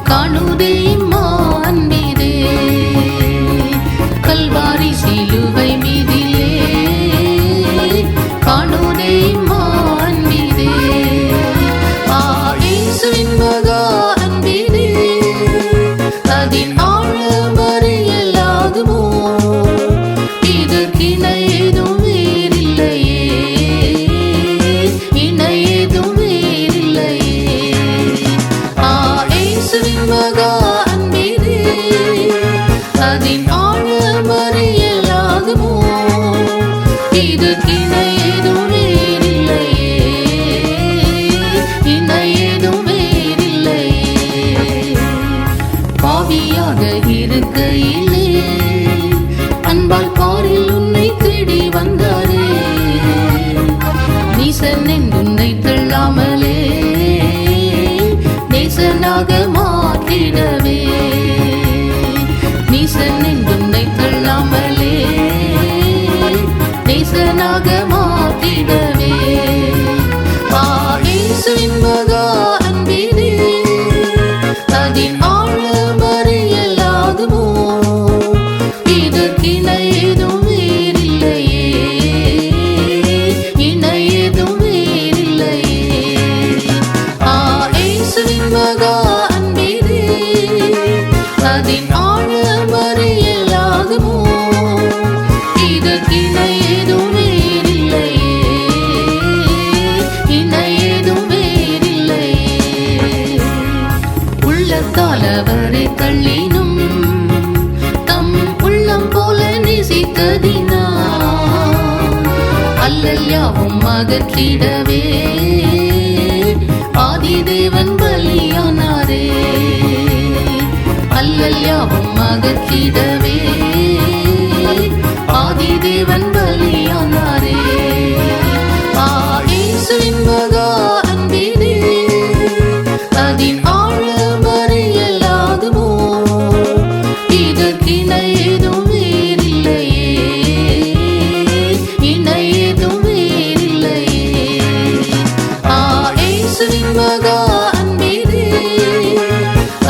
காணுதே அன்பிலே கல்வாரி சிலுவை மீதிலே காணுதே அன்பிலே இயேசுவின் மகா அன்பிலே அதின் ஆழம் அறியலாகுமோ இதற்கிணை ஏதும் வேறில்லையே இணை ஏதும் வேறில்லையே இயேசுவின் மகா அன்பிலே அதின் ஆழம் அறியலாகுமோ இதற்கிணை ஏதும் வேறில்லையே இணை ஏதும் வேறில்லையே பாவியாக இருக்கையிலே அன்பால் பாரில் உன்னை தேடி வந்தாரே நீசன் உன்னை தள்ளாமலே நேசனாக மாற்றிடவே நீசன் உன்னை தள்ளாமலே நேசனாக மாற்றிடவே இயேசுவின் மகா அன்பிலே அதின் ஆழம் அறியலாகுமோ இதற்கிணை ஏதும் வேறில்லையே இணை ஏதும் வேறில்லையே இயேசுவின் மகா அன்பிலே அதின் ஆழம் அறியலாகுமோ இதற்கிணை ஏதும் வேறில்லையே இணை ஏதும் வேறில்லையே உள்ளத்தால் அவரை தள்ளினும் தம் உள்ளம் போல நேசித்ததினா அல்லல் யாவும் அகற்றிடவே ஆதிதேவன் பலியானாரே அல்லல் யாவும் அகற்றிடவே ஆதிதேவன் பலியானாரே இயேசுவின் மகா அன்பிலே அதின் ஆழம் அறியலாகுமோ இதற்கிணை ஏதும் வேறில்லையே இணை ஏதும் வேறில்லையே இயேசுவின் மகா அன்பிலே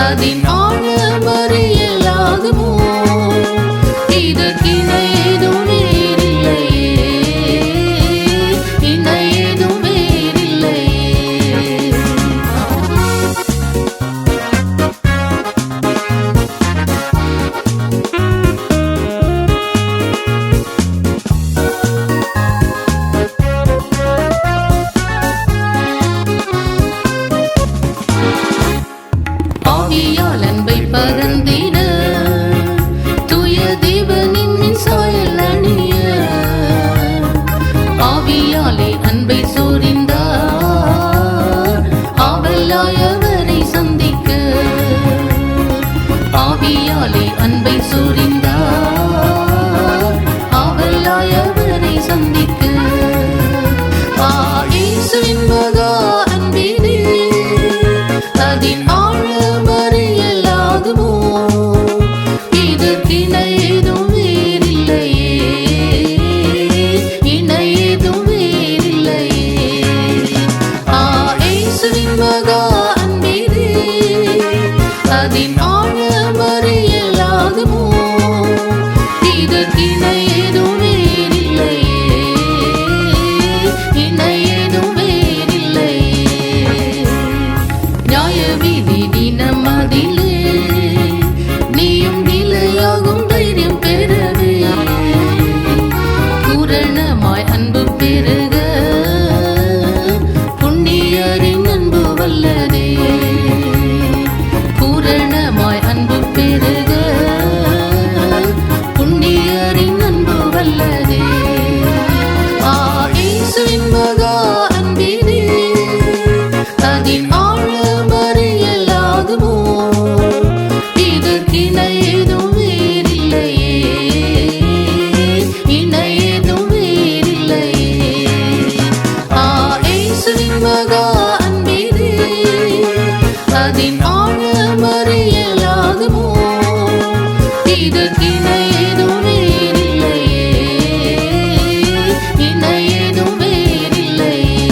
அதின் ஆழம் அறியலாகுமோ இதற்கிணை ஏதும் வேறில்லையே இணை ஏதும் வேறில்லையே ஆவியால் அன்பை பரந்திட தூய தேவனின் சாயல் அணிய ஆவியாலே அன்பை சொரிந்தார் ஆவலாயவரை சந்திக்க ஆவியாலே அன்பை சொரிந்தார் ஆவலாயவரை சந்திக்க இயேசுவின் மகா அன்பிலே அதின் ஆழம் அறியலாகுமோ இதற்கிணை ஏதும் வேறில்லையே இணை ஏதும் வேறில்லையே இயேசுவின் மகா அன்பிலே அதின் ஆழம் அறியலாகுமோ இதற்கிணை ஏதும் வேறில்லையே இணை ஏதும் வேறில்லையே நியாய வீதி தினம் அதிலே நீயும் நிலையாகும் தைரியம் பெறவே பூரணமாய் அன்பு பெருக புண்ணியரின் அன்பு வல்லதே பூரணமாய் அன்பு பெருக புண்ணியரின் அன்பு வல்லதே இயேசுவின் மகா அன்பிலே அதின் ஆழம் அறியலாகுமோ இதற்கிணை ஏதும் வேறில்லையே இணை ஏதும் வேறில்லையே இயேசுவின் மகா அன்பிலே அதின் ஆழம் அறியலாகுமோ இதற்கிணை ஏதும் வேறில்லையே இணை ஏதும் வேறில்லையே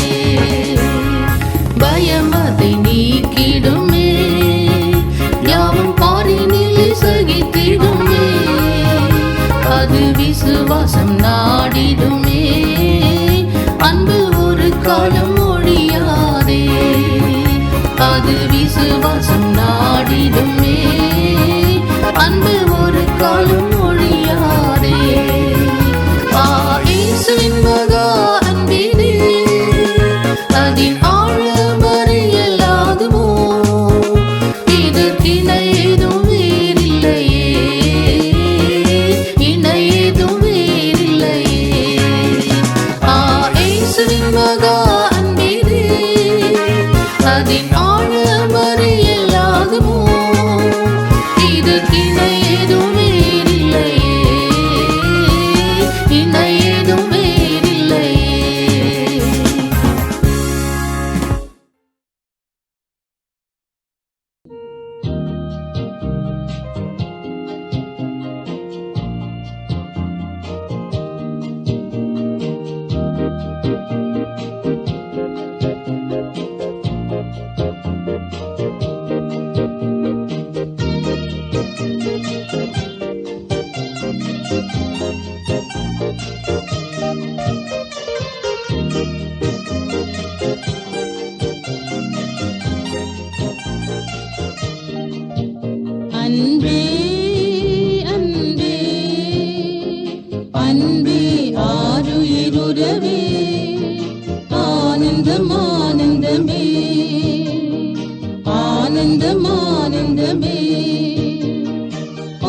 பயம் அதை நீக்கிடுமே அன்பே அன்பே அன்பே ஆருயிருவே ஆனந்தம் ஆனந்தமே ஆனந்தம் ஆனந்தமே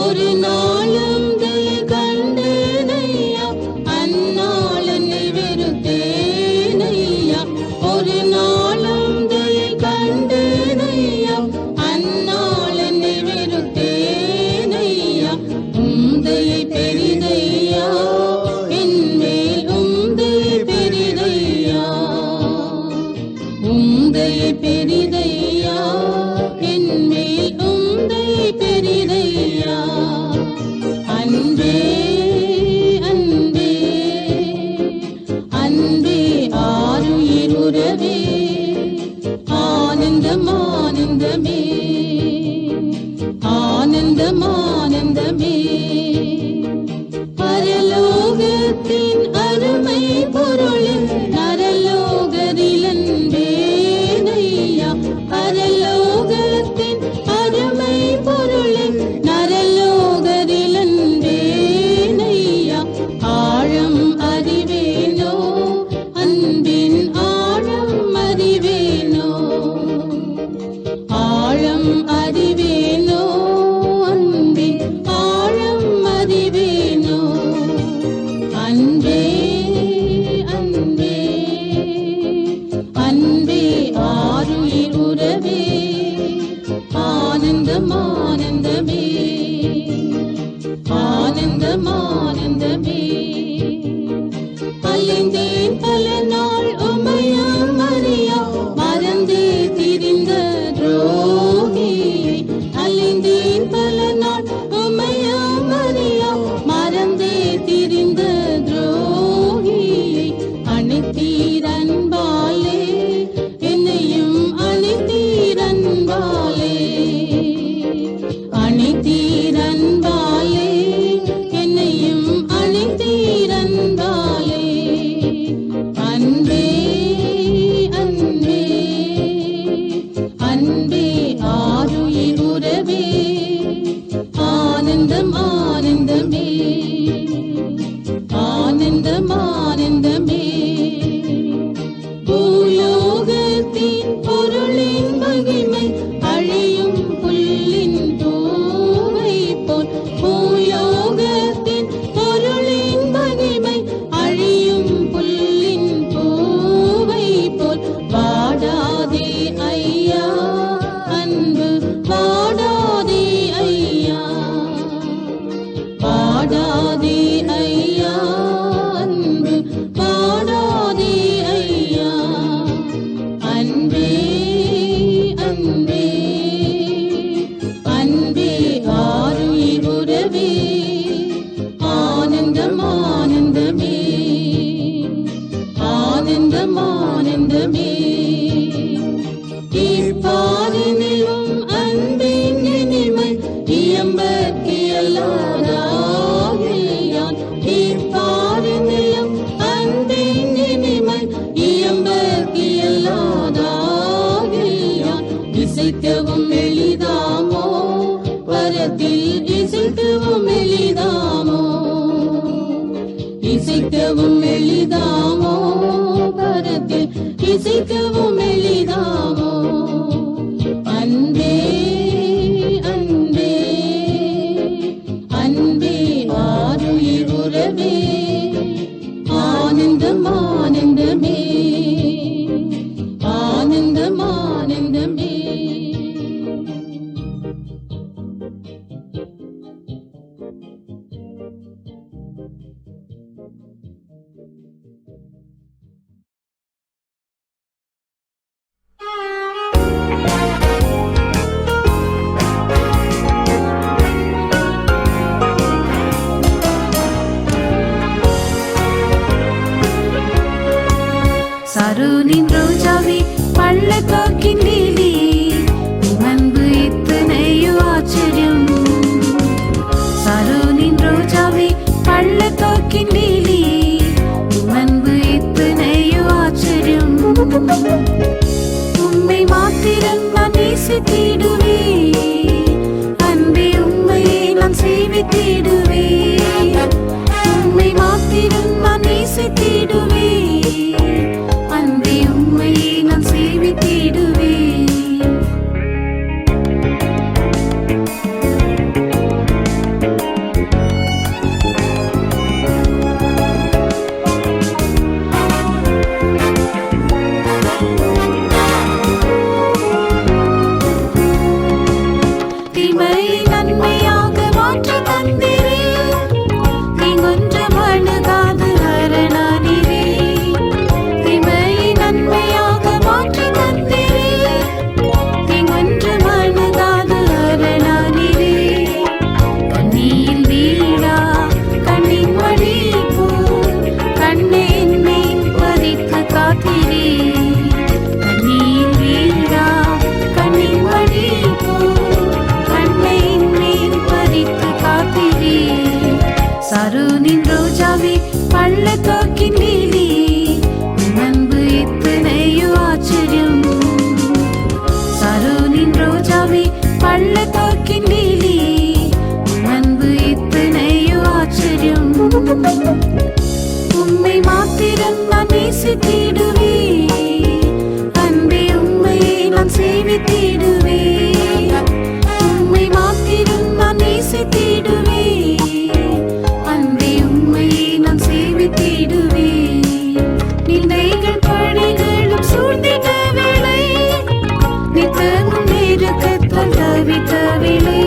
ஒரு நாளும் கண்டேனையா அந்நாள் என்னை வெறுத்தேனையா ஒரு நாளும் கண்டேனையா அந்நாள் என்னை வெறுத்தேனையா உந்தையை பெரிதையா என்மேல் உந்தையை பெரிதையா உந்தையை பெரிதையா என்மேல் உந்தையை பெரிதையா அன்பே அன்பே அன்பே ஆருயிருவே ஆனந்தம் ஆனந்தமே ஆனந்தம் ஆனந்தமே பரலோகத்தின் அருமை பொருளில் நரலோகரில் அன்பேனையா பரலோகத்தின் அருமை பொருளில் நரலோகரில் அன்பேனையா ஆழம் அறிவேனோ அன்பின் ஆழம் அறிவேனோ ஆழம் அறிவேனோ அன்பின் ஆழம் அறிவேனோ அன்பே அன்பே அன்பே ஆருயிருவே ஆனந்தம் ஆனந்தமே ஆனந்தம் ஆனந்தமே அலைந்தேன் பல நாள் உமையாம் மரியா மறந்தே திரிந்த துரோகியை அலைந்தேன் பல நாள் உமையாம் மரியா மறந்தே திரிந்த துரோகியை அணைத்தீர் அன்பாலே என்னையும் அணைத்தீர் அன்பாலே அணைத்தீர் அன்பாலே என்னையும் அணைத்தீர் அன்பாலே அன்பே அன்பே அன்பே ஆருயிருவே ஆனந்தம் ஆனந்தமே ஆனந்தம் ஆனந்தமே பூலோகத்தின் பொருளின் மகிமை அழியும் புல்லின் பூவை போல் பூலோகத்தின் பொருளின் மகிமை அழியும் புல்லின் பூவை போல் வாடாதே ஐயா அன்பு வாடாதே ஐயா வாடாதே ஐயா அன்பு வாடாதே ஐயா அன்பே அன்பே அன்பே ஆருயிருவே ஆனந்தம் ஆனந்தமே ஆனந்தம் ஆனந்தமே இப்பாரினிலும் அன்பின் இனிமை இயம்பற்கியலாதாகியான் இப்பாரினிலும் அன்பின் இனிமை இயம்பற்கியலாதாகியான் இசைக்கவும் எளிதாமோ பரத்தில் இசைக்கவும் எளிதாமோ இசைக்கவும் எளிதாமோ பரத்தில் இசைக்கவும் எளிதாமோ அன்பே அன்பே அன்பே ஆருயிருவே ஆனந்தம் ஆனந்தமே ஆனந்தம் ஆனந்தமே சரோனின் ரோஜாவே பள்ளத்தாக்கின் நீலி அன்பு இத்தனையோ ஆச்சரியம் சரோனின் ரோஜாவே பள்ளத்தாக்கின் நீலி அன்பு இத்தனையோ ஆச்சரியம் உம்மை மாத்திரம் நான் நேசித்திடுவே அன்பே பள்ளத்தாக்கின் நீலி உம் அன்பு எத்தனையோ ஆச்சரியம். சாரோனின் ரோஜாவே பள்ளத்தாக்கின் நீலி உம் அன்பு எத்தனையோ ஆச்சரியம். உம்மை மாத்திரம் நான் நேசித்திடுவேன், அன்பே உம்மையே நான் சேவித்திடுவேன். உம்மை மாத்திரம் நான் நேசித்திடுவேன், அன்பே உம்மையே நான் சேவித்திடுவேன். நிந்தைகள் பழிகளும் சூழ்ந்திட்ட வேளை, நித்தமும் நெருக்கத்தால் தவித்த வேளை.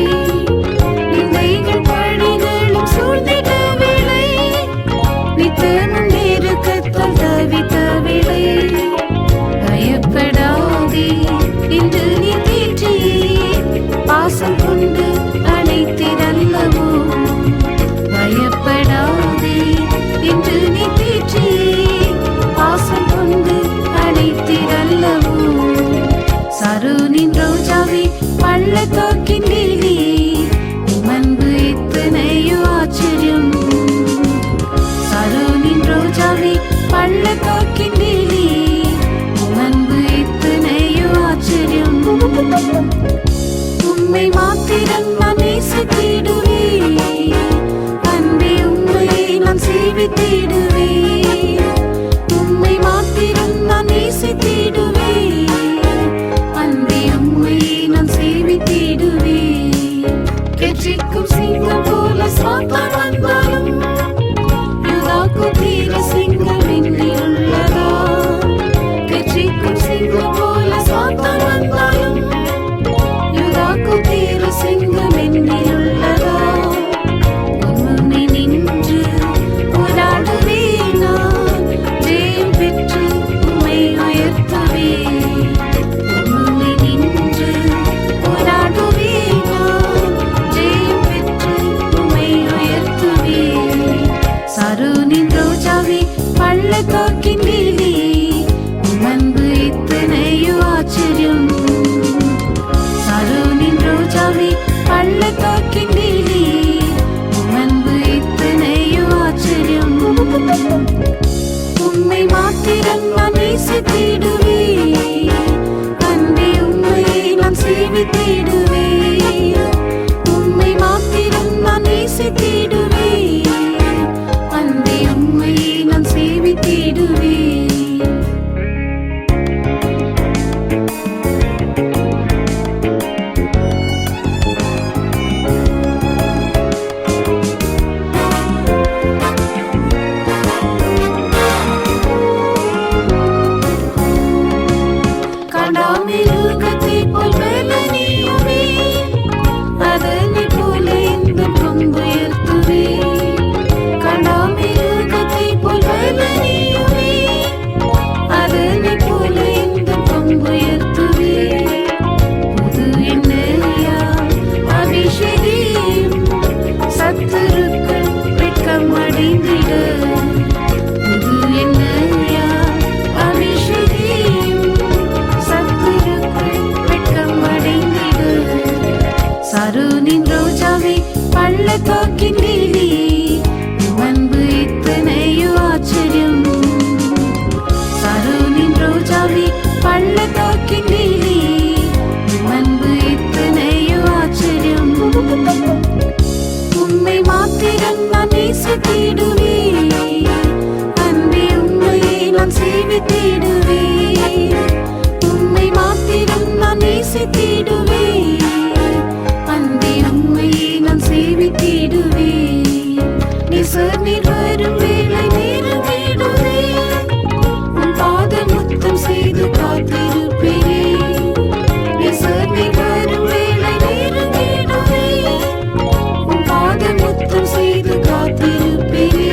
நிந்தைகள் பழிகளும் சூழ்ந்திட்ட வேளை, நித்தமும் நெருக்கத்தால் தவித்த வேளை. பயப்படாதே என்று நீ தேற்றியே பாசம் கொண்டு அழைத்திரல்லவோ. பயப்படாதே என்று நீ தேற்றியே பாசம் கொண்டு அழைத்திரல்லவோ. சாரோனின் ரோஜாவே பள்ளத்தாக்கின் நீலி உம் அன்பு எத்தனையோ ஆச்சரியம். சாரோனின் ரோஜாவே பள்ளத்தாக்கின் நீலி உம் அன்பு எத்தனையோ ஆச்சரியம். உம்மை மாத்திரம் நான் நேசித்திடுவேன், அன்பே உம்மையே நான் சேவித்திடுவேன். உம்மை மாத்திரம் நான் நேசித்திடுவேன், அன்பே உம்மையே நான் சேவித்திடுவேன். கெர்ச்சிக்கும் சிங்கம் போல சாத்தான் வந்தாலும், யூதாக்கு தீர சிங்கம் என்னில் உள்ளதா. கெர்ச்சிக்கும் சிங்கம் போல சாத்தான் வந்தாலும், யூதாக்கு தீர சிங்கம் என்னில் உள்ளதா. உம்முன்னே நின்று போராடுவேன் நான், ஜெயம் பெற்று உம்மை உயர்த்துவேன். உம்முன்னே நின்று போராடுவேன் நான், ஜெயம் பெற்று உம்மை உயர்த்துவேன். சாரோனின் ரோஜாவே பள்ளத்தாக்கின் நீலி உம் அன்பு எத்தனையோ ஆச்சரியம். சாரோனின் ரோஜாவே பள்ளத்தாக்கின் நீலி உம் அன்பு எத்தனையோ ஆச்சரியம். உம்மை மாத்திரம் நான் நேசித்திடுவேன், அன்பே உம்மையே நான் சேவித்திடுவேன். உம்மை மாத்திரம் நான் நேசித்திடுவேன், அன்பே உம்மையே நான் சேவித்திடுவேன். காண்டாமிருகத்தைப் போல் பலனியுமே, அதனைப் போல எந்தன் கொம்புயர்த்துவேன். காண்டாமிருகத்தைப் போல் பலனியுமே, அதனைப் போல எந்தன் கொம்புயர்த்துவேன். புது எண்ணெயால் அபிஷேகம், சத்துருக்கள் வெட்கம் அடைந்திட. புது எண்ணெயால் அபிஷேகம், சத்துருக்கள் வெட்கம் அடைந்திட. சாரோனின் ரோஜாவே பள்ளத்தாக்கின் நீலி உம் அன்பு எத்தனையோ ஆச்சரியம். சாரோனின் ரோஜாவே பள்ளத்தாக்கின் நீலி உம் அன்பு எத்தனையோ ஆச்சரியம். உம்மை மாத்திரம் நான் நேசித்திடுவேன், அன்பே உம்மையே நான் சேவித்திடுவேன். உம்மை மாத்திரம் நான் நேசித்திடுவேன், அன்பே உம்மையே நான் சேவித்திடுவேன். நேசர் வரும் வேளை நெருங்கிடுதே, உம் பாத முத்தம் செய்து காத்திருப்பேன். நேசர் வரும் வேளை நெருங்கிடுதே, உம் பாத முத்தம் செய்து காத்திருப்பேன்.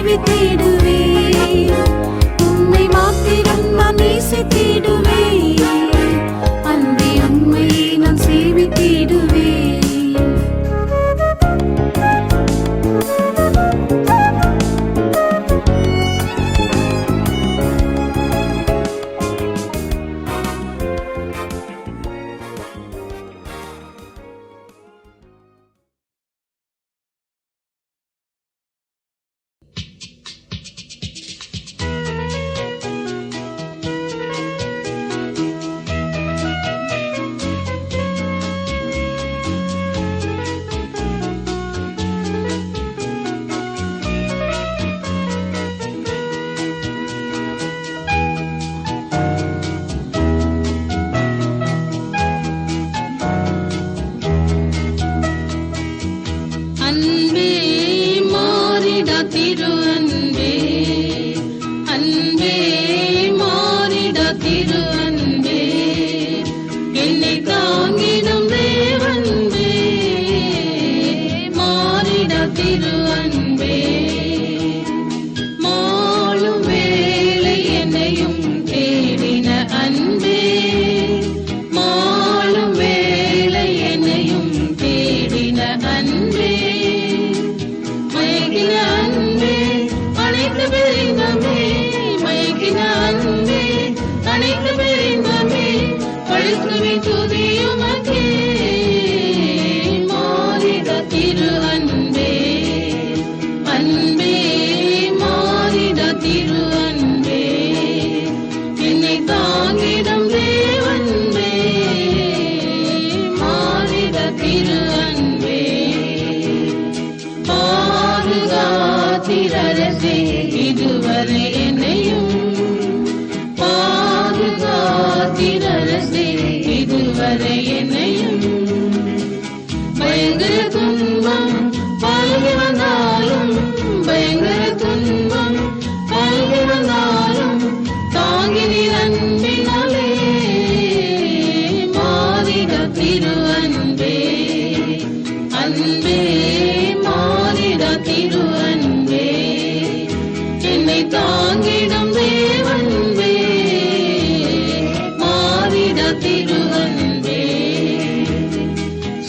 சேவித்திடுவேன். உம்மை மாத்திரம் நான் நேசித்திடுவேன். அன்பே உம்மையே நான் சேவித்திடுவேன். அன்பே மாறிட திரு அன்பே, அன்பே மாறிட திரு அன்பே, என்னை தாங்கிடும் தேவன்பே, மாறிட திரு அன்பே, மாளும் வேளை என்னையும் தேடின அன்பே, மாளும் வேளை என்னையும் தேடின அன்பே, மயக்கின அன்பே அனைத்து பெரிந்தமே, மயக்கின அன்பே அனைத்து பெரிந்தமே, பழுத்துவி துதியுமக்கே, மாறிட திரு அன்பே, அன்பே மாறிட திரு அன்பே, என்னை தாங்கிடும் தேவன்பே, மாறிட திரு அன்பே, பாதுகாத்திரரசே இதுவரை என்னையும், பாதுகாத்திரரசே இதுவரை என்னையும், பயங்கர துன்பம் பல்கி வந்தாலும், பயங்கர துன்பம் பல்கி வந்தாலும், தாங்கினீர் அன்பினாலே, மாறிட திரு அன்பே, அன்பே மாறிட திரு அன்பே, என்னை தாங்கிடும் தேவன்பே, மாறிட திரு அன்பே,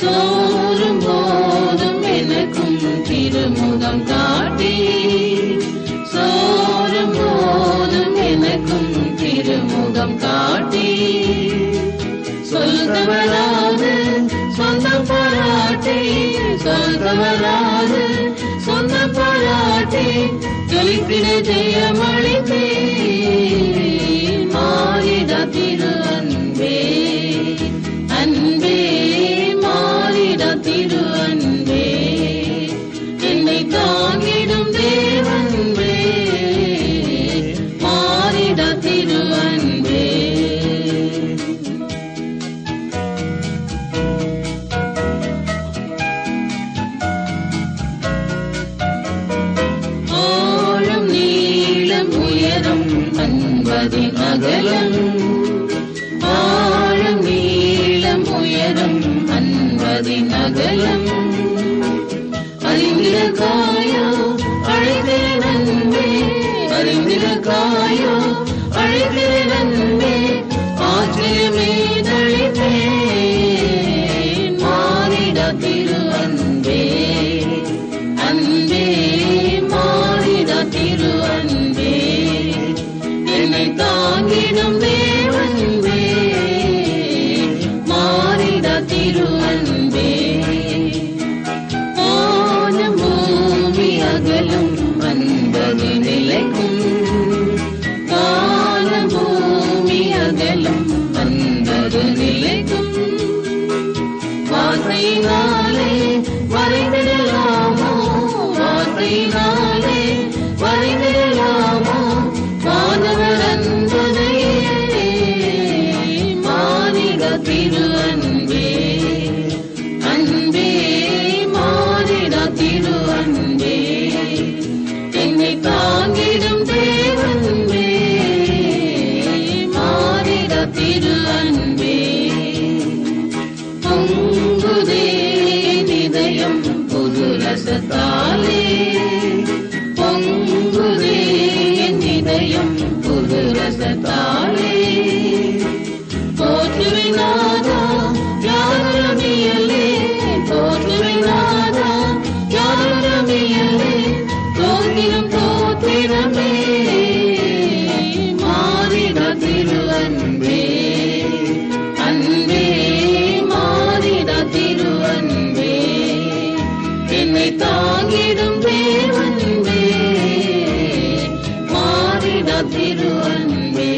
சோறும் போதும் எனக்கும் திருமுகம் காட்டி, சோறும் போதும் எனக்கும் திருமுகம் காட்டி, சொல்தவராது சொந்தம் பாராட்டி, சொல்தவராது சொந்தம் பாராட்டி, ஜொலிப்பிட ஜெயமளித்தே, மாறிட திரு அன்பே, அன்பே மாறிட திரு அன்பே, என்னை தாங்கிடும் தேவன்பே, மாறிட திரு அன்பே, ஆழம் நீளம் உயரம் அன்பதின் அகலம், ஆழம் நீளம் உயரம் அன்பதின் அகலம், அறிந்திருக்காயோ அழைத்திரு நன்பே, அறிந்திருக்காயோ அழைத்திரு நன்பே, ஆச்சரியமே தளிப்பேன், மாறிட திரு அன்பே, அன்பே மாறிட திரு அன்பே, என்னை தாங்கிடும் தேவன்பே, மாறிட திரு அன்பே, வானம் பூமி அகலும் அன்பது நிலைக்கும், வானம் பூமி அகலும் அன்பது நிலைக்கும், வார்த்தையினாலே வரைந்திடலாமோ, வார்த்தையினாலே வரைந்திடலாமோ, வானவர் அன்பதையே, மாறிட திரு அன்பே, அன்பே மாறிட திரு அன்பே, என்னை தாங்கிடும் தேவன்பே, மாறிட திரு அன்பே, பொங்குதே இதயம் புது ரசத்தாலே, பொங்கு தோத்திரம் தோத்திரமே மாறிட திரு அன்பே அன்பே மாறிட திரு அன்பே என்னை தாங்கிடும் தேவன்பே மாறிட திரு அன்பே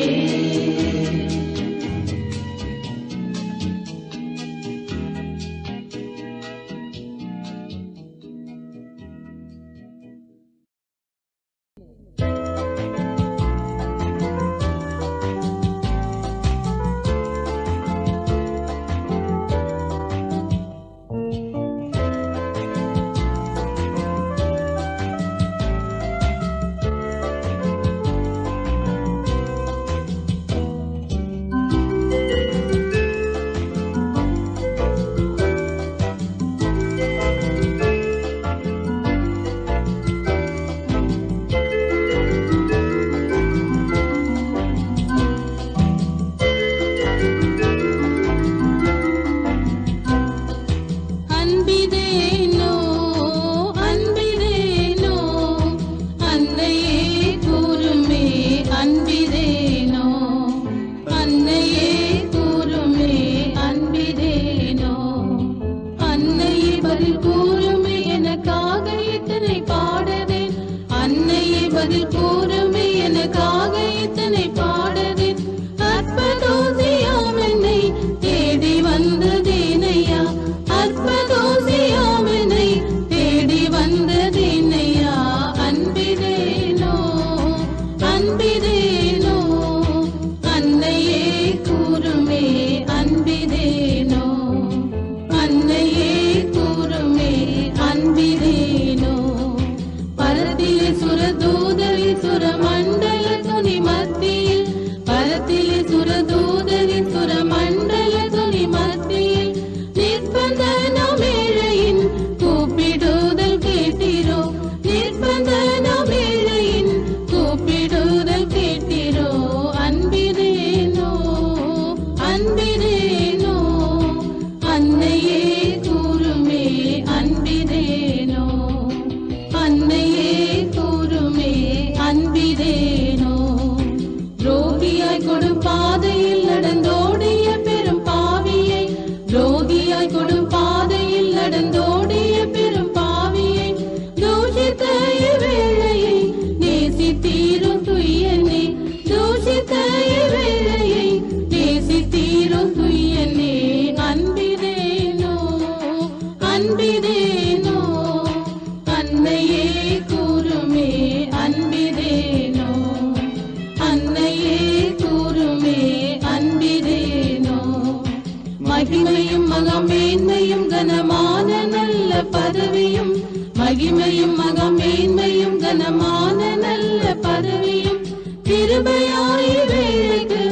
மகிமையும் மகமேன்மையும் கனமான நல்ல பதவியும் கிருபையாய் வேலைக்கு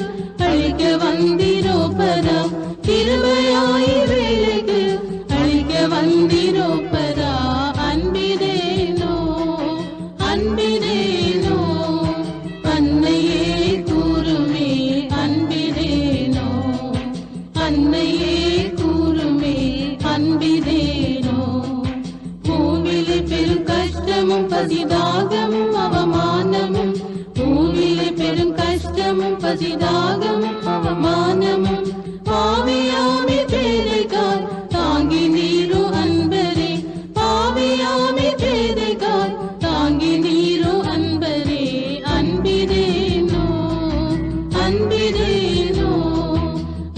அழிக்க வந்திரோ பரா கிருபையாய் வேலைக்கு அழிக்க வந்திரோ பரா அன்பிதேனோ அன்பிதேனோ அன்னையே கூறுமே அன்பிதேனோ அன்னையே கூறுமே அன்பிதேனோ பூவிலே பெரும் கஷ்டமும் பசிதாகமும் அவமானமும் பூவிலே பெரும் கஷ்டமும் பசிதாகமும் அவமானமும் பாவியாமி பேதைகால் தாங்கி நீரோ அன்பரே பாவியாமி பேதைகால் தாங்கி நீரோ அன்பரே அன்பிதேனோ அன்பிதேனோ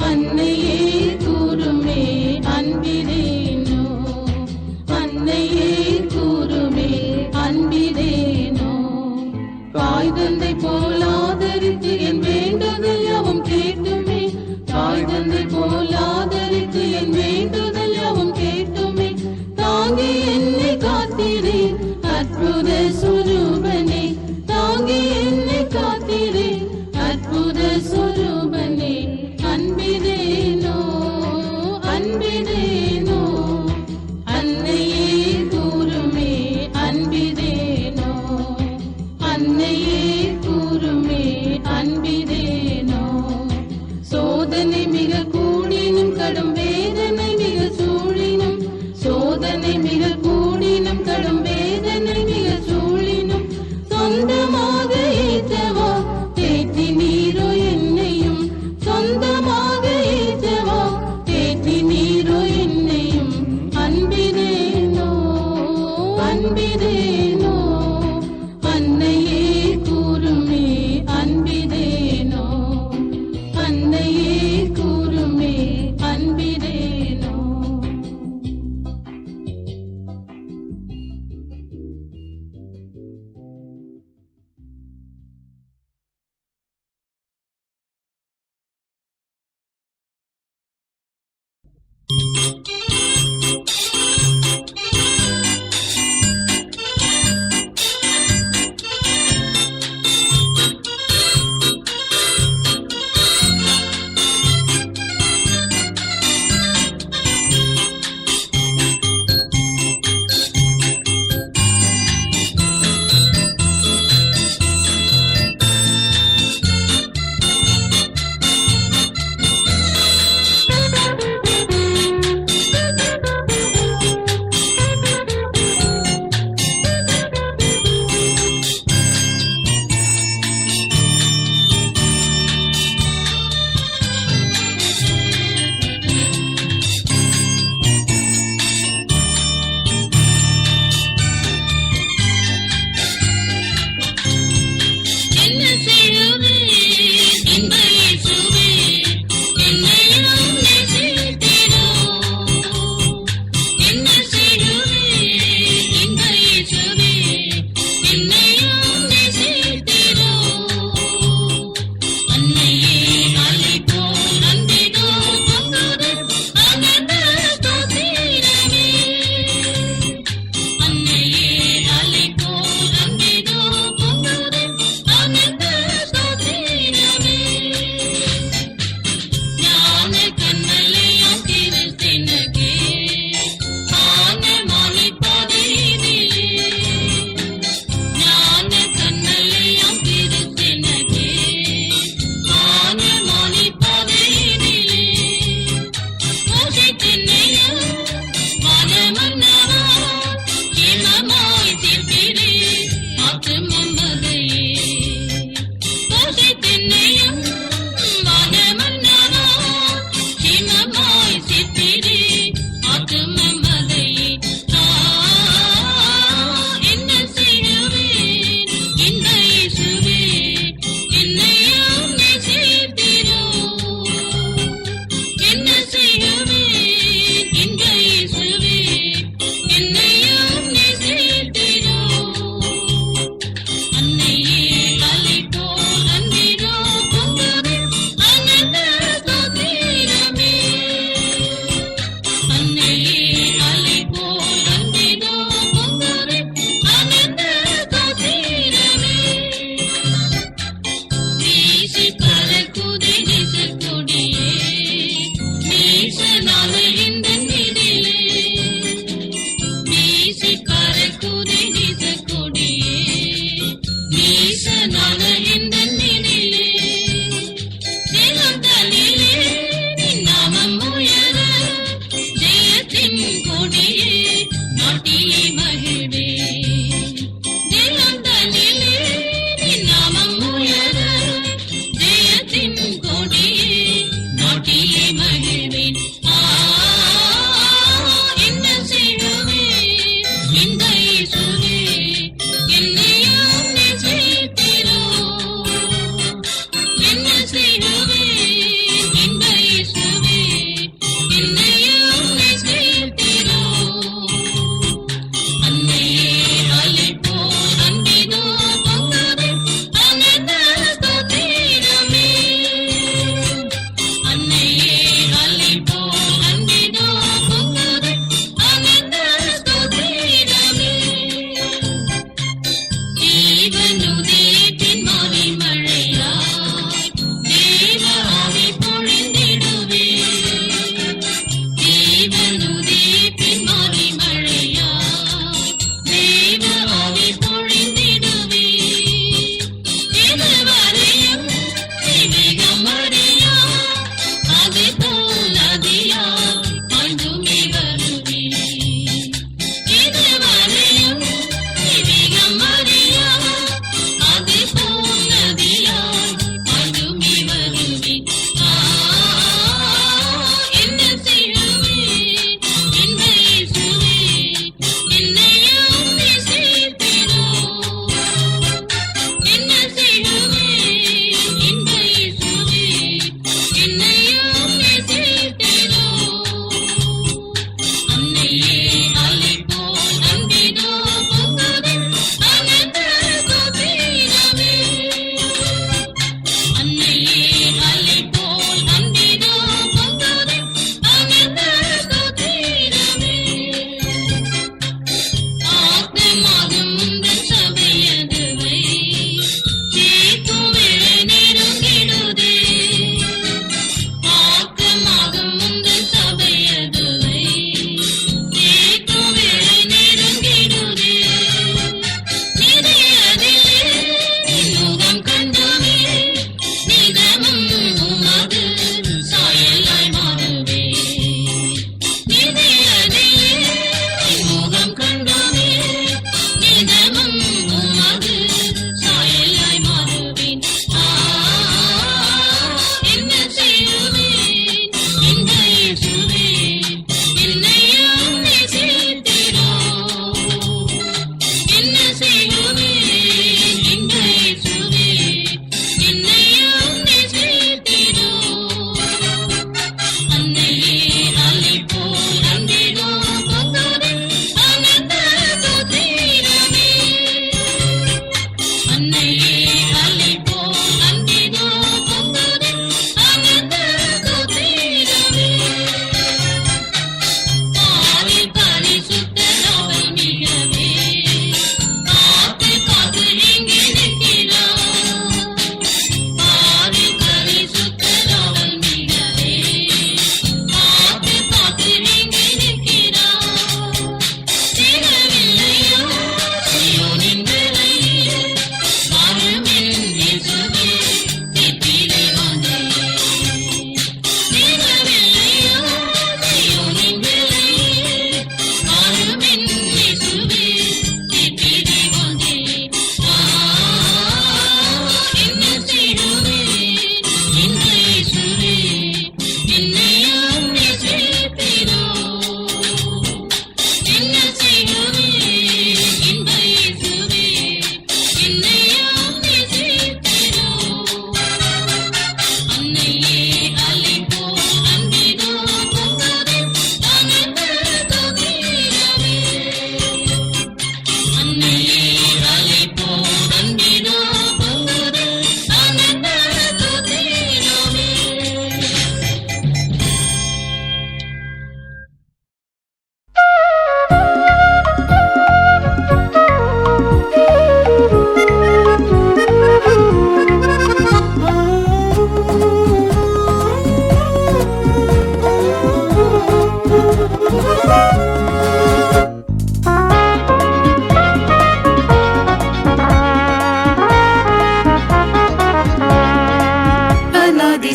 அன்னையே கூறுமே அன்பிதேனோ அன்னையே கூறுமே அன்பிதேனோ தாய் தந்தை போல் ஆதரித்து என் வேண்டுதல் யாவும் கேட்டுமே தாய் தந்தை போல் ஆதரித்து என் வேண்டுதல் யாவும் கேட்டுமே தாங்கி என்னை காத்திரே அற்புத சுரூபனே தாங்கி என்னை காத்திரே அற்புத சுரூபனே அன்பிதேனோ அன்பிதேனோ அன்னையே கூறுமே அன்பிதேனோ அன்னையே கூறுமே அன்பிதேனோ சோதனை மிக கூடினும்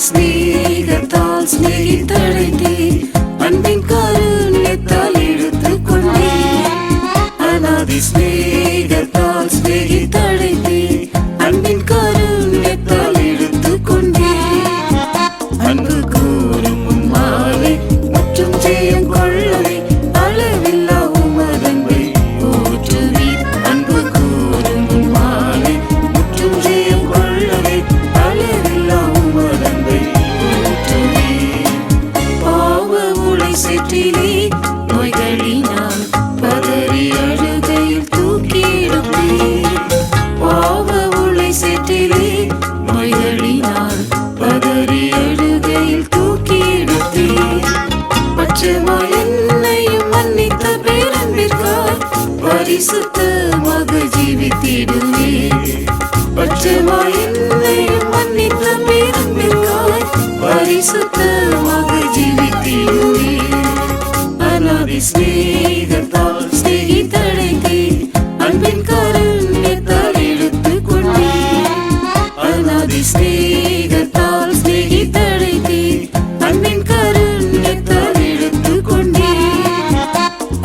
ஸ்நேகத்தால் ஸ்நேகித்தழைத்தே அன்பின் காருண்யத்தால் எடுத்துக் கொண்டே அநாதி ஸ்நேகத்தால் ஸ்நேகித்தழைத்தே அன்பின் காருண்யத்தால் எடுத்துக் கொண்டே அன்பு கூறும் மாலை மற்றும் ஜெயம் கொள்ளவே அளவில்லா உமதன்பை ஊற்றுவீர் அன்பு கூறும் மாலை மற்றும் ஜெயம் கொள்ளவே அளவில்லா உமதன்பை பட்சமாய் என்னையும் மன்னித்த பேரன்பிற்காய் பரிசுத்தமாக ஜீவித்திடுவேன். அநாதி சிநேகத்தால் சிநேகித்தழைத்தேன், அன்பின் காருண்யத்தால் எடுத்துக் கொண்டேன். அநாதி சிநேகத்தால் சிநேகித்தழைத்தேன், அன்பின் காருண்யத்தால் எடுத்துக் கொண்டேன்.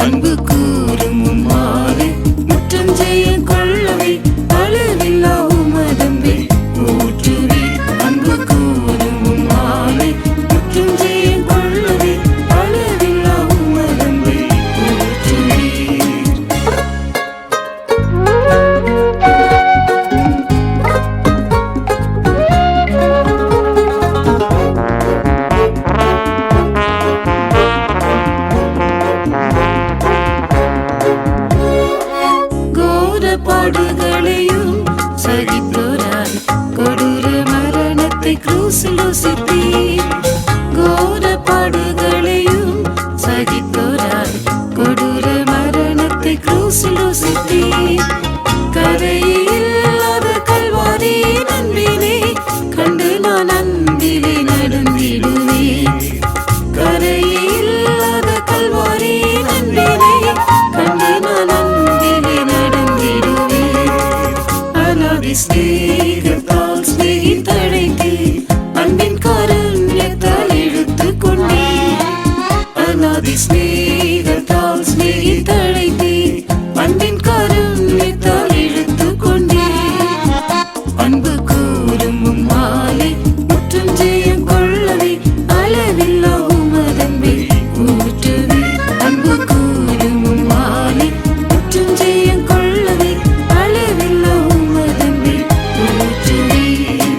அன்பு கூறும் உம்மாலே முற்றம் ஜெயம் கொள்ளவே அளவில்லா உமதன்பை ஊற்றுவேன். அன்பு கூறும் உம்மாலே முற்றம் ஜெயம் கொள்ளவே அளவில்லா உமதன்பை ஊற்றுவேன். கோர பாடுகளையும் சகித்தோராய் கொடூர மரணத்தை கிரூசில் ருசித்தீர். கோர பாடுகளையும் சகித்தோராய் கொடூர மரணத்தை கிரூசில் ருசித்தீர். கரையில்லாத கல்வாரி நன்பினை கண்டு நான் அன்பிலே நடந்திடுவேன். கரையில்லாத கல்வாரி நன்பினை கண்டு நான் அன்பிலே நடந்திடுவேன். அநாதி சிநேகத்தால் சிநேகித்தழைத்தேன், அன்பின் காருண்யத்தால் எடுத்துக் கொண்டேன். அநாதி சிநேகத்தால் சிநேகித்தழைத்தேன், அன்பின் காருண்யத்தால் எடுத்துக் கொண்டேன். அன்பு கூறும் உம்மாலே முற்றும் ஜெயம் கொள்ளவே அளவில்லா உமதன்பை ஊற்றுவேன். அன்பு கூறும் உம்மாலே முற்றும் ஜெயம் கொள்ளவே அளவில்லா உமதன்பை ஊற்றுவேன்.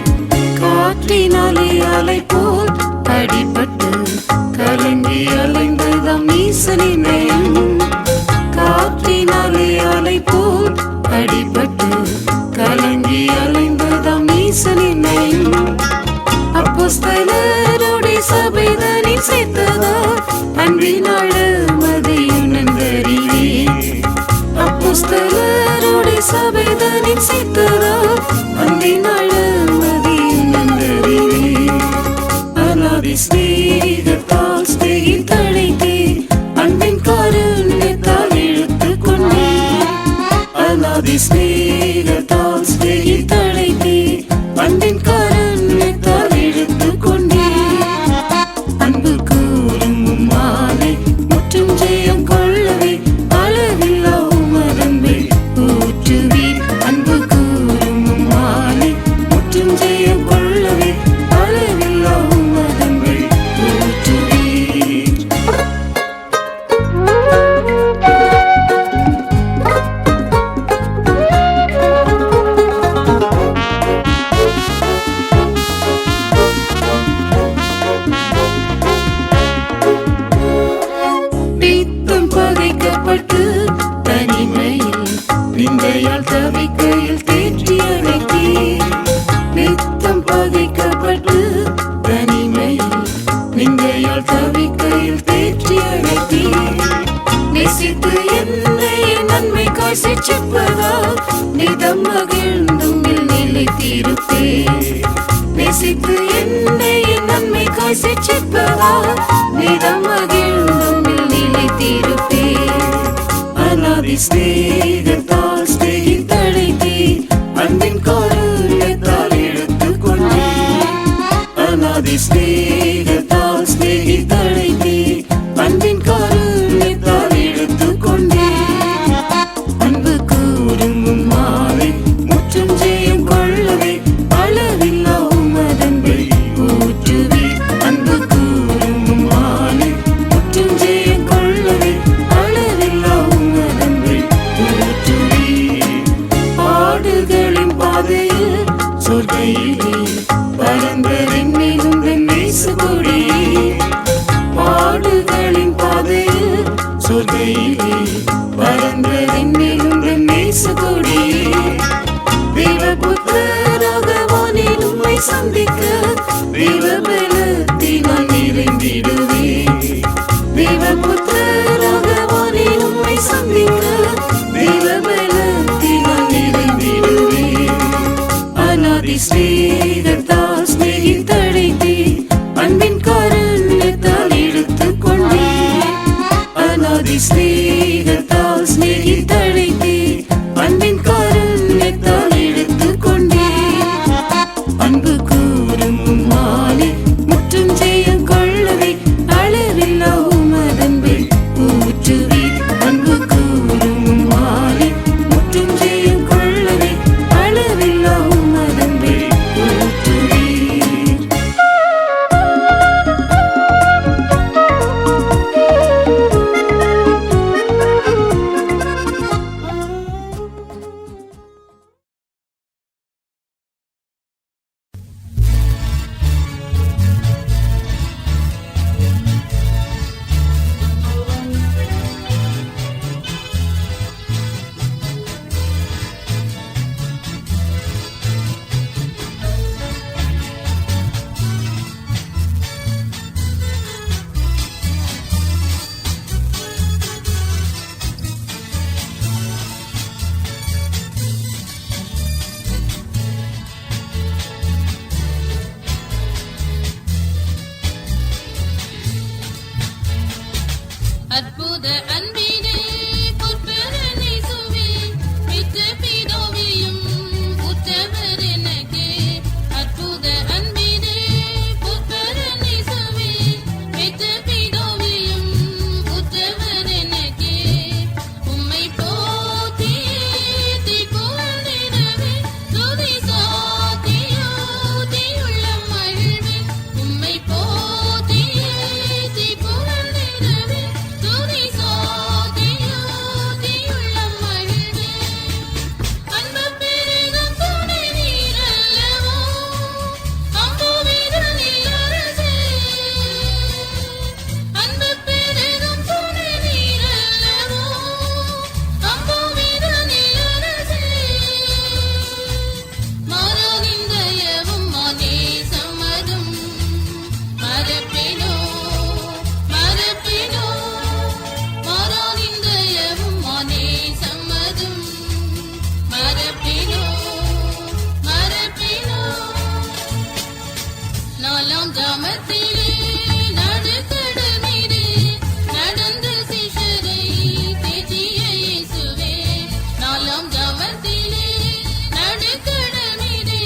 காற்றினாலே அலை போல் அடிபட்டு கலங்கி அலைந்ததாம் ஈசனின் நயம். காற்றினாலே அலை போல் அடிபட்டு கலங்கி அலைந்ததாம் ஈசனின் நயம். அப்போஸ்தலரோடே சபைதனில் சேர்த்ததால் அன்பினால மதை உணர்ந்தறிவேன். அப்போஸ்தலரோடே சபைதனில் சேர்த்ததால் அன்பினால மதை உணர்ந்தறிவேன். அநாதி சிநேகத்தால் சிநேகித்தழைத்தேன், அன்பின் காருண்யத்தால் எடுத்துக் கொண்டேன். அநாதி சிநேகத்தால் சிநேகித்தழைத்தேன், அன்பின் காருண்யத்தால் எடுத்துக் கொண்டேன். அன்பு கூறும் உம்மாலே முற்றும் ஜெயம் கொள்ளவே அளவில்லா உமதன்பை ஊற்றுவேன். அன்பு கூறும் உம்மாலே முற்றும் ஜெயம் கொள்ளவே அளவில்லா உமதன்பை ஊற்றுவேன். நித்தம் பகைக்கப்பட்டு தனிமையில் நிந்தையால் தவிக்கையில் தேற்றி அழைத்தீர். நித்தம் பகைக்கப்பட்டு தனிமையில் நிந்தையால் தவிக்கையில் தேற்றி அழைத்தீர். நேசித்து என்னை நன்மைக்காய் சிட்சிப்பதால் நிதம் மகிழ்ந்தும் நிலைத்திருப்பேன். நேசித்து என்னை நன்மைக்காய் சிட்சிப்பதால் நிதம் மகிழ்ந்தும் நிலைத்திருப்பேன். அநாதி சிநேகத்தால் சிநேகித்தழைத்தேன், அன்பின் காருண்யத்தால் எடுத்துக் கொண்டேன். அநாதி சிநேகத்தால் சிநேகித்தழைத்தேன், அன்பின் காருண்யத்தால் எடுத்துக் கொண்டேன். அன்பு கூறும் உம்மாலே முற்றும் ஜெயம் கொள்ளவே அளவில்லா உமதன்பை ஊற்றுவேன். அன்பு கூறும் உம்மாலே முற்றும் ஜெயம் கொள்ளவே அளவில்லா உமதன்பை ஊற்றுவேன். பாடுகளின் பாதையில் சொர்க்கையிலே பரந்தரின் மிகுந்த நேசகொடியே. பாடுகளின் பாதையில் சொர்க்கையிலே பரந்தரின் மிகுந்த நேசகொடியே. தேவபுத்திரராக வானில் உம்மை சந்திக்க தேவபலத்தினால் நிறைந்திடுவேன். தேவபுத்திரராக வானில் உம்மை சந்திக்க தேவபலத்தினால் நிறைந்திடுவேன். அநாதி ஸ்நேகத்தால் ஸ்நேகித்தழைத்தே அன்பின் காருண்யத்தால் எடுத்துக் கொண்டே அநாதி ஸ்நேகத்தால் ஸ்நேகித்தழைத்தே அன்பின் காருண்யத்தால் எடுத்துக் கொண்டே அன்பு கூறும் மாலை முற்றும் ஜெயம் கொள்ளவே அளவில்லா உமதன்பை ஊற்றுவே அன்பு கூறும் மாலை முற்றும் ஜெயம் கொள்ளவே அளவில்லா உமதன்பை ஊற்றுவே அற்புத அன்பினே பொற்பரனை சுவே மிக்க பிதாவையும் உற்றவர் எனக்கே அற்புத அன்பினே பொற்பரனை சுவே மிக்க பிதாவையும் உற்றவர் எனக்கே உம்மை போற்றி புகழ்ந்திடவே துதி சாத்தியோதி உள்ளம் மகிழ்வே உம்மை போற்றி புகழ்ந்திடவே துதி சாத்தியோதி உள்ளம் மகிழ்வே அன்பு பெருகும் துணை நீரல்லவோ அம்புவிதனில் அரசே அன்பு பெருகும் துணை நீரல்லவோ அம்புவிதனில் அரசே மரணிந்தயவும் மானே சம்மதும் மரப்பினோ மரப்பினோ மரணிந்தயவும் மானே சம்மதும் மரப்பினோ மரப்பினோ நாலாம் ஜாமத்திலே நடுக்கடல் மீது நடந்த சிஷரை தேற்றிய இயேசுவே நாலாம் ஜாமத்திலே நடுக்கடல் மீது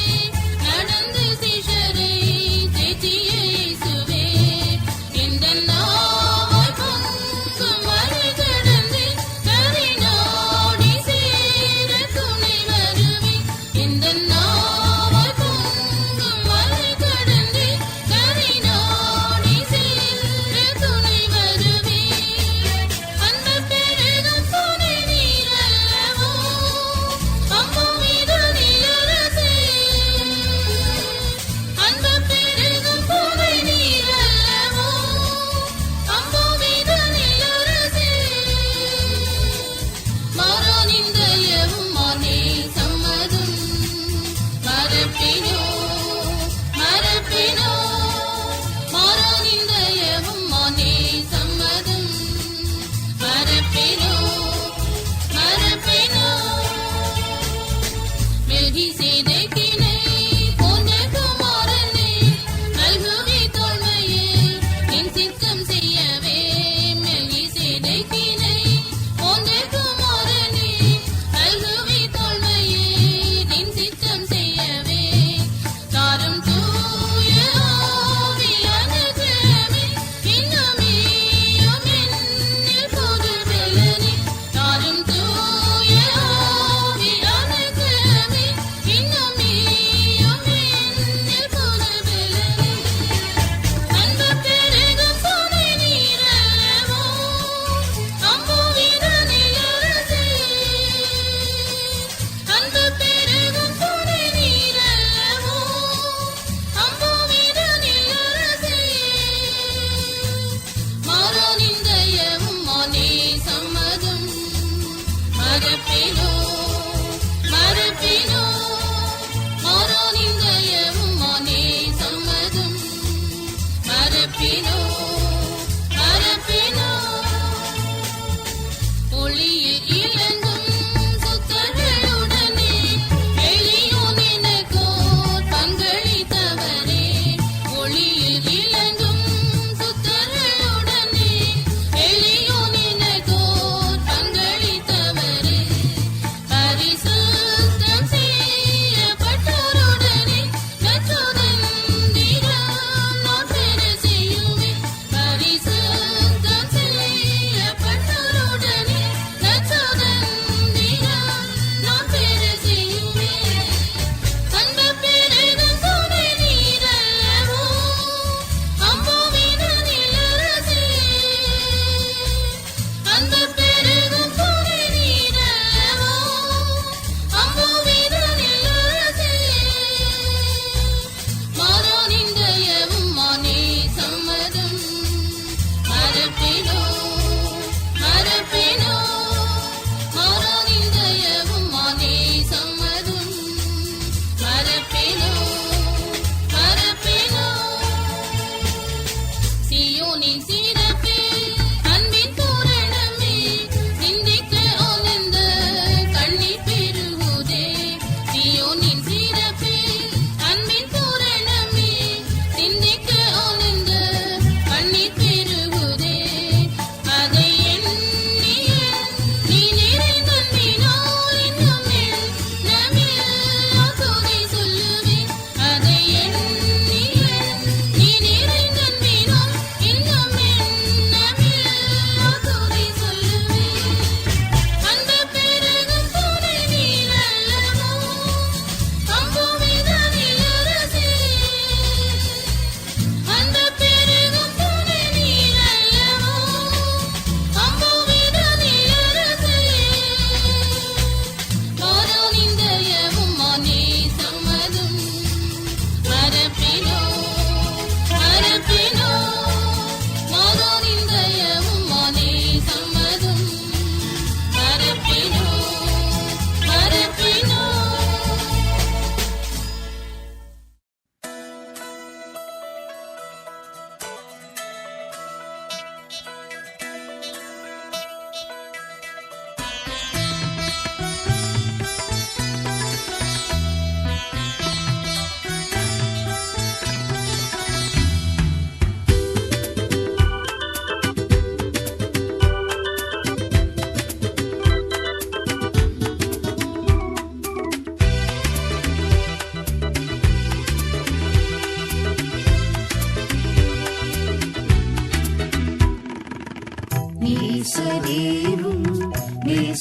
நடந்த சிஷரை தேற்றிய இயேசுவே இந்த நாவாய் பொங்கும் மலை கடந்து கரை நாடி சேர துணை வருவே இந்த நாவாய் பொங்கும் மலை கடந்து கரை நாடி சேர துணை வருவே அன்பு பெருகும் துணை நீரல்லவோ அம்புவிதனில் அரசே அன்பு பெருகும் துணை நீரல்லவோ அம்புவிதனில் அரசே மரணிந்தயவும் மானே சம்மதும் மரப்பினோ மரப்பினோ மரணிந்தயவும் மானே சம்மதும் மரப்பினோ மரப்பினோ மெல்கிசேதேக்கினை போன்ற குமாரனே நல்குவி தோள்மையே என் சித்தம் செய்யவே மெல்கிசேதேக்கினை போன்ற குமாரனே நல்குவி தோள்மையே என் சித்தம் செய்யவே தாரும் தூய ஆவியான கிழமை இன்னுமேயும் என்னில் புது பெலனே தாரும் தூய ஆவியான கிழமை இன்னுமே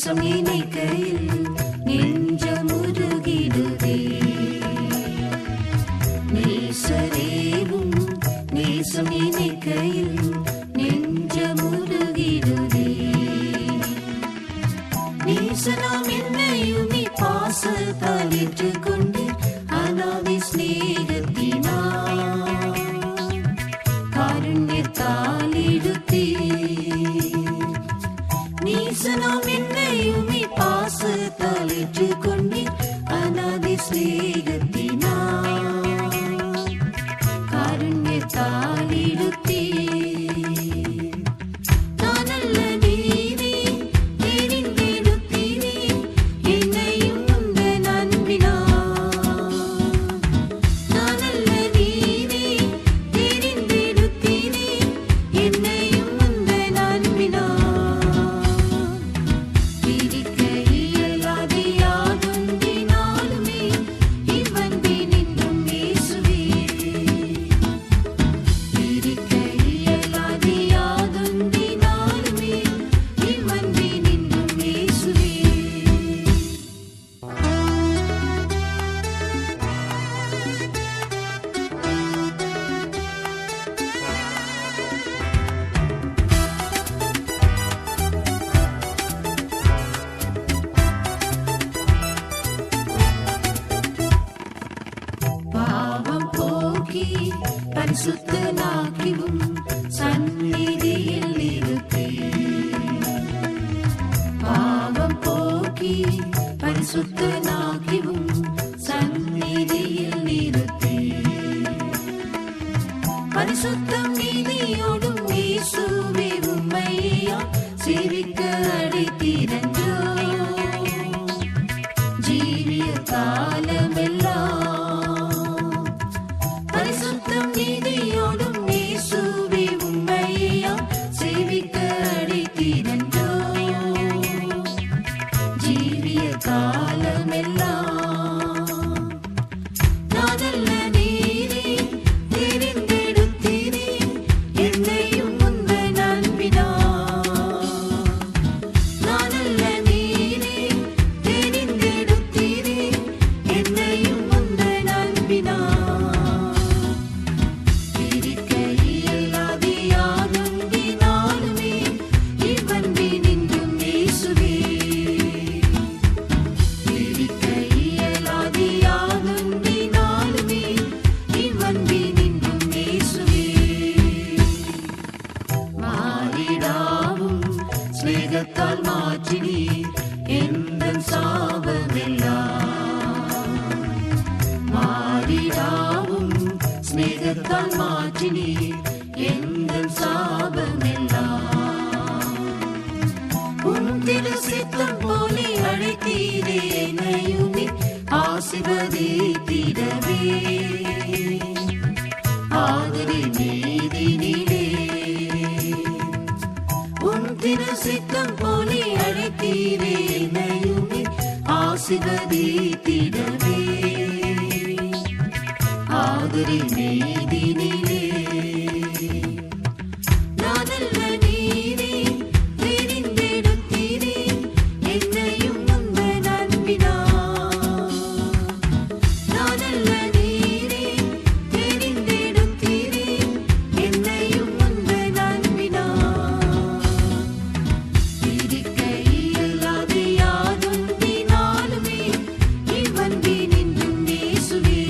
நேசம் நினைக்கையில் நெஞ்சமுருகிடுதே. நேசரேவும் நேசம் நினைக்கையில் நெஞ்சமுருகிடுதே. நேசனாம் என்னையும் நீ பாசத்தால் ஏற்றுக்கொண்டு அநாதி ஸ்நேகத்தினார் காருண்யத்தால் எடுத்தீர். நேசனாம் என்னையும் நீ பாசத்தால் ஏற்றுக்கொண்டீர் அநாதி ஸ்நேகத்தினார் காருண்யத்தால் எடுத்தீர். நான் அல்ல நீரே தெரிந்தெடுத்தீரே என்னையும் உந்தன் அன்பினார். நான் அல்ல நீரே தெரிந்தெடுத்தீரே என்னையும் உந்தன் அன்பினார். பிரிக்க இயலாத யாதொன்றினாலுமே இவ்வன்பின் என்றும் இயேசுவே. பிரிக்க இயலாத யாதொன்றினாலுமே இவ்வன்பின் என்றும் இயேசுவே. பாவம் போக்கி பரிசுத்தனாக்கிவும் சந்நிதியில் இருப்பீர். பாவம் போக்கி பரிசுத்தனாக்கிவும் சந்நிதியில் இருப்பீர். பரிசுத்தம் நீதியோடும் இயேசுவே உம்மையா சேவிக்க அழைத்தீரன்றோ. ஜீவிய காலமெல்லாம் பரிசுத்தம் நீதியோடும் இயேசுவே உம்மையா சேவிக்க அழைத்தீரன்றோ. ஜீவிய காலமெல்லாம் நான் அல்ல நீரே தெரிந்தெடுத்தீரே என்னையும் உந்தன் அன்பினார். நான் அல்ல நீரே தெரிந்தெடுத்தீரே என்னையும் உந்தன் அன்பினார். பிரிக்க இயலாத யாதொன்றினாலுமே இவ்வன்பின் என்றும் இயேசுவே. பிரிக்க இயலாத யாதொன்றினாலுமே இவ்வன்பின் என்றும் இயேசுவே. மாறிடாவும் ஸ்நேகத்தால் மாற்றினீர் எந்தன் சாபமெல்லாம். மாறிடாவும் ஸ்நேகத்தால் மாற்றினீர் எந்தன் சாபமெல்லாம். உம் திரு சித்தம் போலே அழைத்தீரே என்னையுமே ஆசீர்வதித்திடவே. ஆதரி நீதினிலே உம் திரு சித்தம் போலே அழைத்தீரே என்னையுமே ஆசீர்வதித்திடவே. ஆதரி நீதினிலே நான் அல்ல நீரே தெரிந்தெடுத்தீரே என்னையும் உந்தன் அன்பினார். நான் அல்ல நீரே தெரிந்தெடுத்தீரே என்னையும் உந்தன் அன்பினார். பிரிக்க இயலாத யாதொன்றினாலுமே இவ்வன்பின் என்றும் இயேசுவே.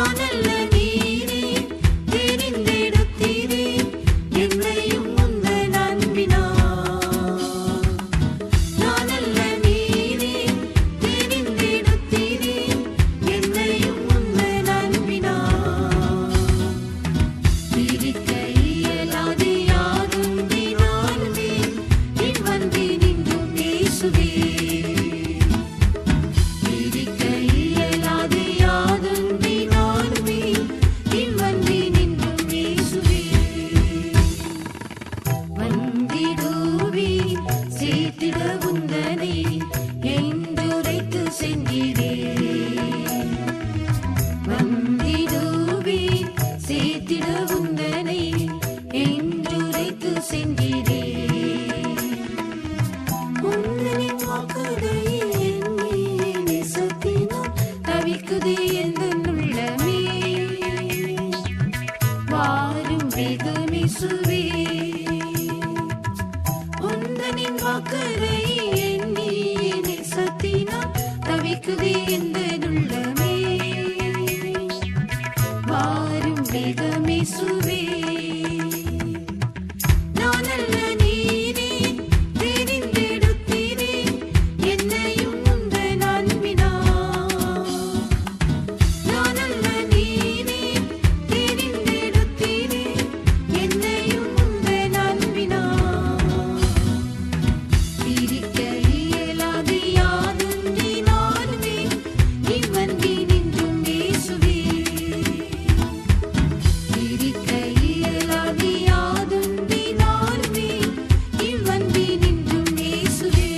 நானல்ல நீரே தெரிந்தெடுத்தீரே என்னையும் உந்தன் அன்பினால். நானல்ல நீரே தெரிந்தெடுத்தீரே என்னையும் உந்தன் அன்பினால். பிரிக்க இயலாது யாதொன்றினாலுமே என் வந்து நின்றும் இயேசுவே. பிரிக்க இயலாது யாதொன்றினாலுமே என் வந்து நின்றும் இயேசுவே. வந்திடுவே சேர்த்திட உந்தனை என்றுரைத்து சென்றீரே. வந்திடுவே சேர்த்திட உந்தனை என்றுரைத்து சென்றீரே. உந்தனின் வாக்குறுதியை எண்ணி நேசத்தினால் தவிக்குதே எந்தன் உள்ளமே. வாரும் வேகம் இயேசுவே. உந்தனின் வாக்குறுதியை எண்ணி நேசத்தினால் தவிக்குதே எந்தன் உள்ளமே. வாரும் வேகம் இயேசுவே. நானல்ல நீரே தெரிந்தெடுத்தீரே என்னையும் உந்தன் அன்பினால். நானல்ல நீரே தெரிந்தெடுத்தீரே என்னையும் உந்தன் அன்பினால். பிரிக்க இயலாது யாதொன்றினாலுமே என் வந்து நின்றும் இயேசுவே. பிரிக்க இயலாது யாதொன்றினாலுமே என் வந்து நின்றும் இயேசுவே.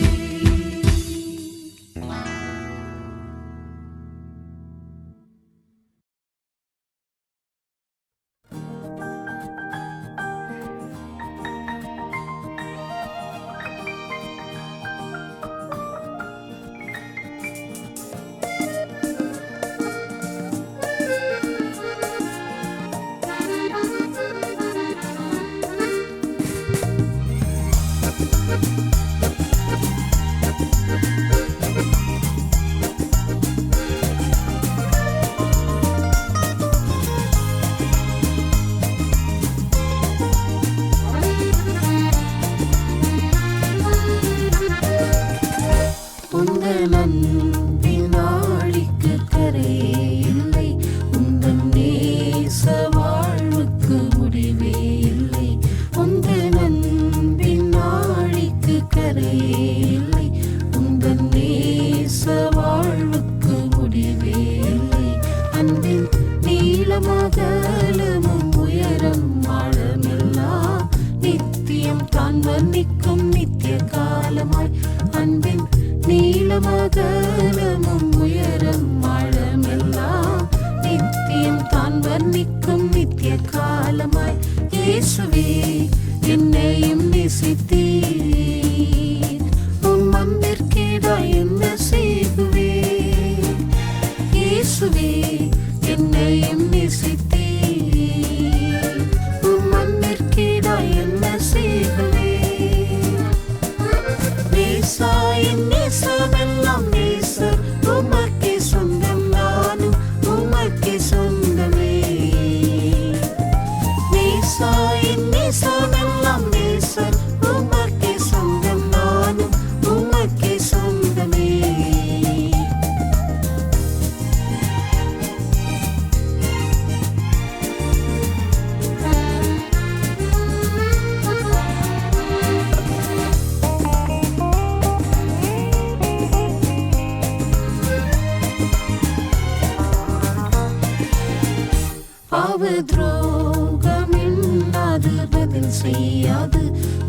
உந்தன் அன்பின் ஆழிக்கு கரையே இல்லை. உந்தன் நேச வாழ்வுக்கு முடிவே இல்லை. உந்தன் அன்பின் ஆழிக்கு கரையே இல்லை. உந்தன் நேச வாழ்வுக்கு முடிவே இல்லை. அன்பின் நீளமகலமும் உயரம் ஆழமெல்லாம் நித்தியம் தான் வர்ணிக்கும் நித்திய காலமாய். அன்பின் நீளமகலமும் உயரம் ஆழமெல்லாம் நித்தியம் தான் வர்ணிக்கும் நித்திய காலமாய். இயேசுவே என்னையும் நேசித்தீர். உம் அன்பிற்கேடாய் என்ன செய்குவேன். இயேசுவே என்னையும் நேசித்தீர். உம் அன்பிற்கேடாய் என்ன செய்குவேன். நேசாயின் நேசமெல்லாம் நேசர் உமக்கே சொந்தம். நானும் உமக்கே சொந்தமே. நேசாயின் நேசமெல்லாம் நேசர் உமக்கே சொந்தம். நானும் உமக்கே சொந்தமே. பாவத்ரோகம் எண்ணாது பதில் செய்யாது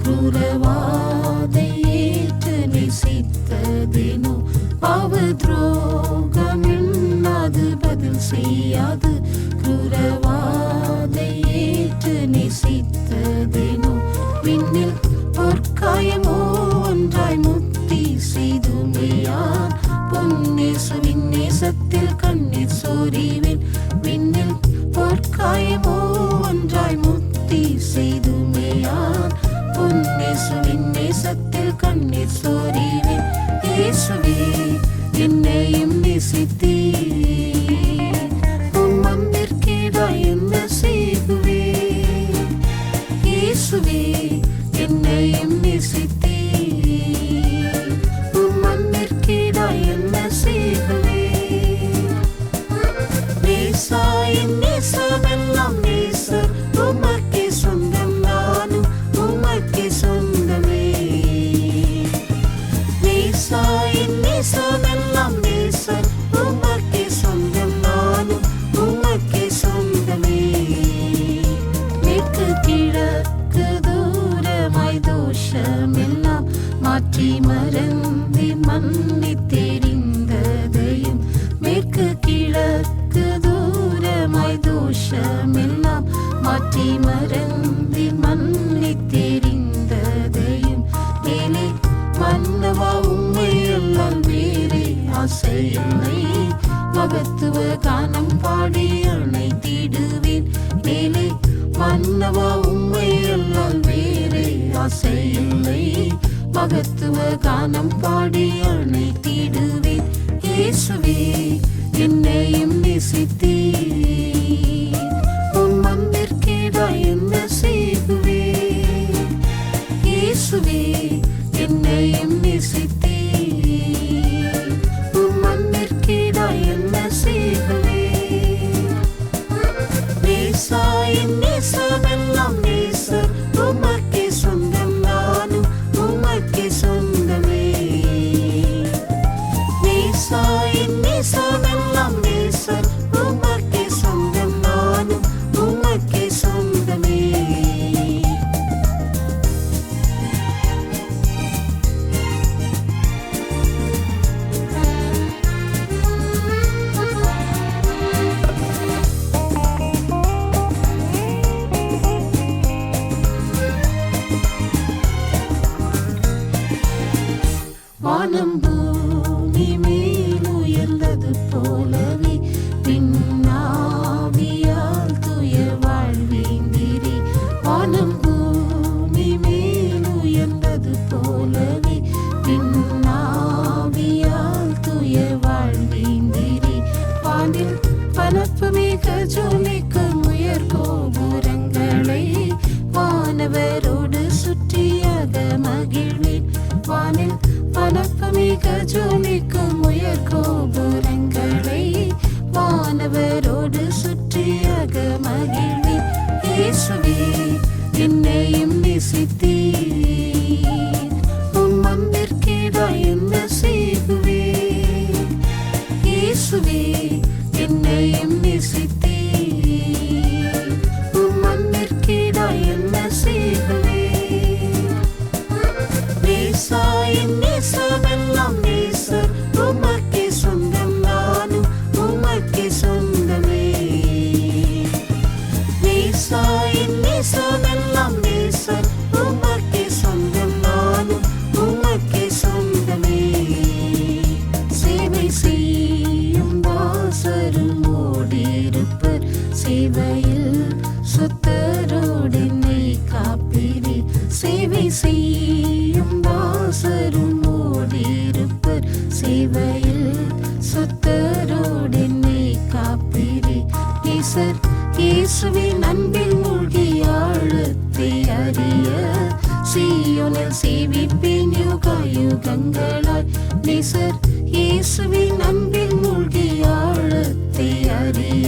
குரவாதை ஏற்று நேசித்ததேனோ. பாவத்ரோகம் எண்ணாது பதில் செய்யாது குரவாதை ஏற்று நேசித்ததேனோ. விண்ணில் பொற்காயமோ ஒன்றாய் முத்தி செய்துமையான். பொன்னேசுவின் நேசத்தில் கண்ணீர் சோரிவேன். விண்ணில் பொற்காயமோ ஒன்றாய் முத்தி செய்துமையான். பொன்னேசுவின் நேசத்தில் கண்ணீர் சோரிவேன். இயேசுவே என்னையும் நேசித்தீர். உம் நேசாயின் நேசமெல்லாம் நேசர் உமக்கே சொந்தம் நானும் உமக்கே சொந்தமே நேசாயின் நேசமெல்லாம் நேசர் உமக்கே சொந்தம் நானும் உமக்கே சொந்தமே மேற்கு கிழக்கு தூரமாய் தோஷமெல்லாம் மாற்றி மறந்தி மன்னி தெரிந்ததையும் மேற்கு கிழக்கு தூரமாய் தோஷமெல்லாம் மாற்றி மறந்தி மன்னி தெரிந்ததையும் மேலே மன்னவா உண்மையெல்லாம் வேறே ஆசையில்லை மகத்துவ கானம் பாடி அணைத்திடுவேன் மேலே மன்னவா உண்மையெல்லாம் வேறே ஆசையில்லை மகத்துவ கானம் பாடி அணைத்திடுவேன் இயேசுவே என்னையும் நேசித்தீர் உம் அன்பிற்கேடாய் என்ன செய்குவேன் இயேசுவே என்னையும் நேசித்தீர் உம் அன்பிற்கேடாய் என்ன செய்குவேன் நேசாயின் நேசமெல்லாம் நேசர் உமக்கே சொந்தம் நானும் உமக்கே சொந்தமே நேசாயின் நேசமெல்லாம் நேசர் உமக்கே சொந்தம் நானும் உமக்கே சொந்தமே வானம் பூமி மேலுயர்ந்தது போலவே விண்ணாவியால் துய வாழ்வீந்திரே வானம் பூமி மேலுயர்ந்தது போலவே விண்ணாவியால் துய வாழ்வீந்திரே வானில் பரப்பு மிக ஜொலிக்கும் உயர் கோபுரங்களை வானவரோடு சுற்றியாக மகிழ்வேன் வானில் பரப்பு மிக ஜொலிக்கும் உயர் கோபுரங்களை வானவரோடு சுற்றியாக மகிழ்வேன் இயேசுவே என்னையும் நேசித்தீர் உம் அன்பிற்கேடாய் என்ன செய்குவேன் இயேசுவே என்னையும் நேசித்தீர் உம் அன்பிற்கேடாய் என்ன செய்குவேன் நேசாயின் நேசமெல்லாம் நேசர் உமக்கே சொந்தம் நானும் உமக்கே சொந்தமே நேசாயின் நேசமெல்லாம் நேசர் உமக்கே சொந்தம் நானும் உமக்கே சொந்தமே சேவை செய்யும் தாசரும் ஓடியிருப்பர் சேவையில் சுத்தரோடு என்னை காப்பீரே சேவை செய்யும் தாசரும் ஓடியிருப்பர் சேவையில் சுத்தரோடு என்னை காப்பீரே நேசர் இயேசுவின் அன்பில் மூழ்கி ஆழத்தை அறிய சீயோனில் சேவிப்பேன் யுகங்களாய் நேசர் இயேசுவின் அன்பில் மூழ்கி ஆழத்தை அறிய